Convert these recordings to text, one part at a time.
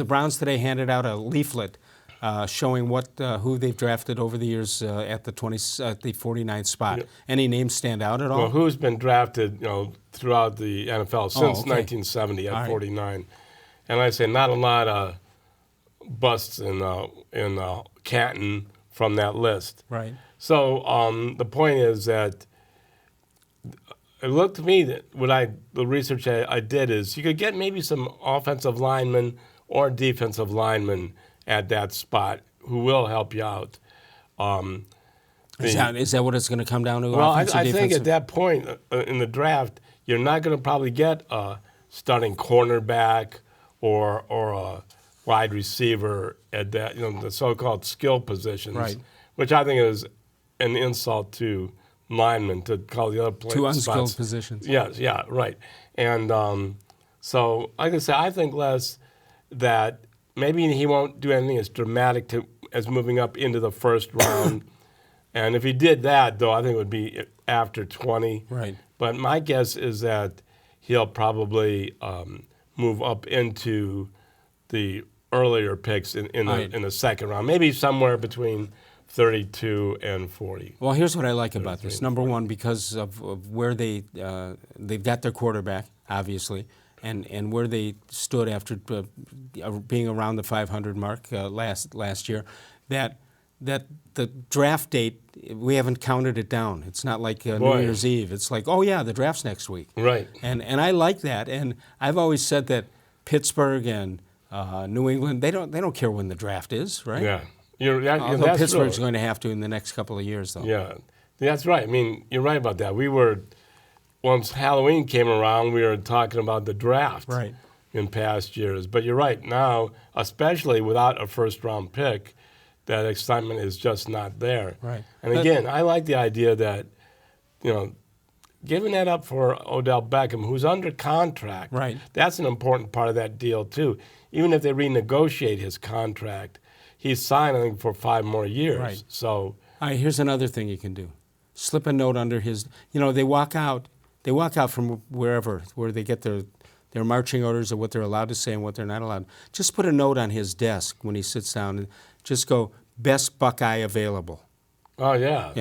The Browns today handed out a leaflet showing who they've drafted over the years at the 49th spot. Yeah. Any names stand out at all? Well, who's been drafted, throughout the NFL since 1970 at 49, and I say not a lot of busts in Canton from that list. Right. So the point is that it looked to me that the research I did is you could get maybe some offensive linemen or defensive linemen at that spot who will help you out. Is that what it's going to come down to? Well, I think at that point in the draft, you're not going to probably get a starting cornerback or a wide receiver at that, the so-called skill positions, right. Which I think is an insult to linemen to call the other players two unskilled positions. Yes, yeah, right. And so, like I said, I think, Les, that maybe he won't do anything as dramatic as moving up into the first round. And if he did that, though, I think it would be after 20. Right. But my guess is that he'll probably move up into the earlier picks in the second round, maybe somewhere between 32 and 40. Well, here's what I like about this. Number one, because of where they've got their quarterback, obviously, and where they stood after being around the 500 mark last year, that the draft date, we haven't counted it down. It's not like New Year's Eve. It's like, oh yeah, the draft's next week. Right. And I like that. And I've always said that Pittsburgh and New England, they don't care when the draft is, right? Yeah. Although Pittsburgh's going to have to in the next couple of years, though. Yeah, that's right. I mean, you're right about that. Once Halloween came around, we were talking about the draft in past years. But you're right. Now, especially without a first-round pick, that excitement is just not there. Right. And again, I like the idea that, giving that up for Odell Beckham, who's under contract, that's an important part of that deal, too. Even if they renegotiate his contract, he's signed, I think, for 5 more years. Right. So, all right, here's another thing you can do. Slip a note under his, they walk out from where they get their marching orders of what they're allowed to say and what they're not allowed. Just put a note on his desk when he sits down and just go, best Buckeye available. Oh, yeah.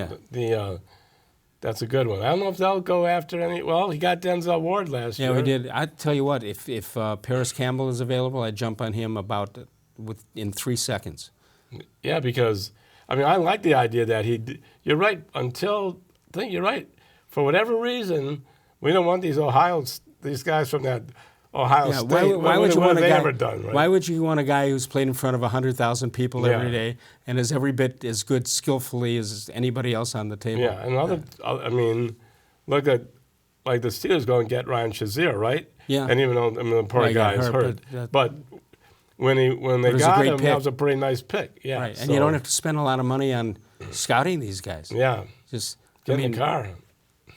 That's a good one. I don't know if they'll go after any. Well, he got Denzel Ward last year. Yeah, he did. I tell you what, if Paris Campbell is available, I'd jump on him in 3 seconds. Yeah, because I like the idea that you're right. I think you're right. For whatever reason, we don't want these guys from that Ohio State. Why would you want a guy? Ever done, right? Why would you want a guy who's played in front of 100,000 people every day and is every bit as good skillfully as anybody else on the table? Yeah, and look at the Steelers going to get Ryan Shazier, right? Yeah. And even though the poor guy is hurt, but when they got him, that was a pretty nice pick. Yeah, right. And you don't have to spend a lot of money on scouting these guys. Yeah, just get in the car.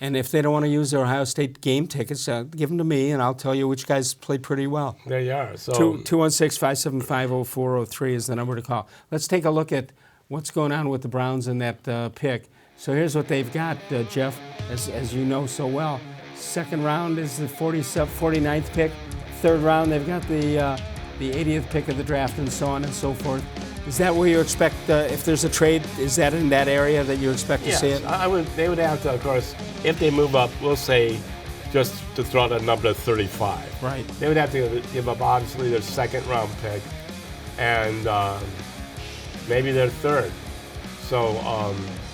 And if they don't want to use their Ohio State game tickets, give them to me, and I'll tell you which guys played pretty well. There you are. So 216-575-0403 is the number to call. Let's take a look at what's going on with the Browns in that pick. So here's what they've got, Jeff, as you know so well. Second round is the 49th pick. Third round, they've got the 80th pick of the draft, and so on and so forth. Is that where you expect, if there's a trade, is that in that area that you expect to see it? They would have to, of course, if they move up, we'll say, just to throw out a number to 35. Right. They would have to give up, obviously, their second-round pick and maybe their third. So,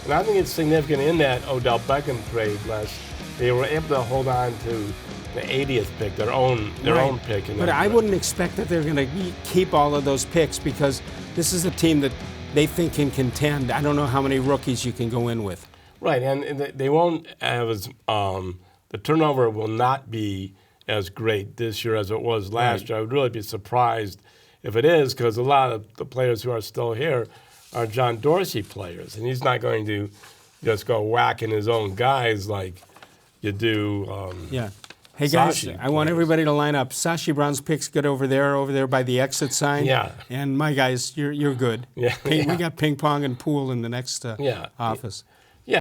and I think it's significant in that Odell Beckham trade, Les. They were able to hold on to the 80th pick, their own pick. But I wouldn't expect that they're going to keep all of those picks because this is a team that they think can contend. I don't know how many rookies you can go in with. Right, and they won't have as the turnover will not be as great this year as it was last year. I would really be surprised if it is, because a lot of the players who are still here are John Dorsey players, and he's not going to just go whacking his own guys like you do. Hey guys, I want everybody to line up. Sashi Brown's picks get over there by the exit sign. Yeah. And my guys, you're good. Yeah. We got ping pong and pool in the next office.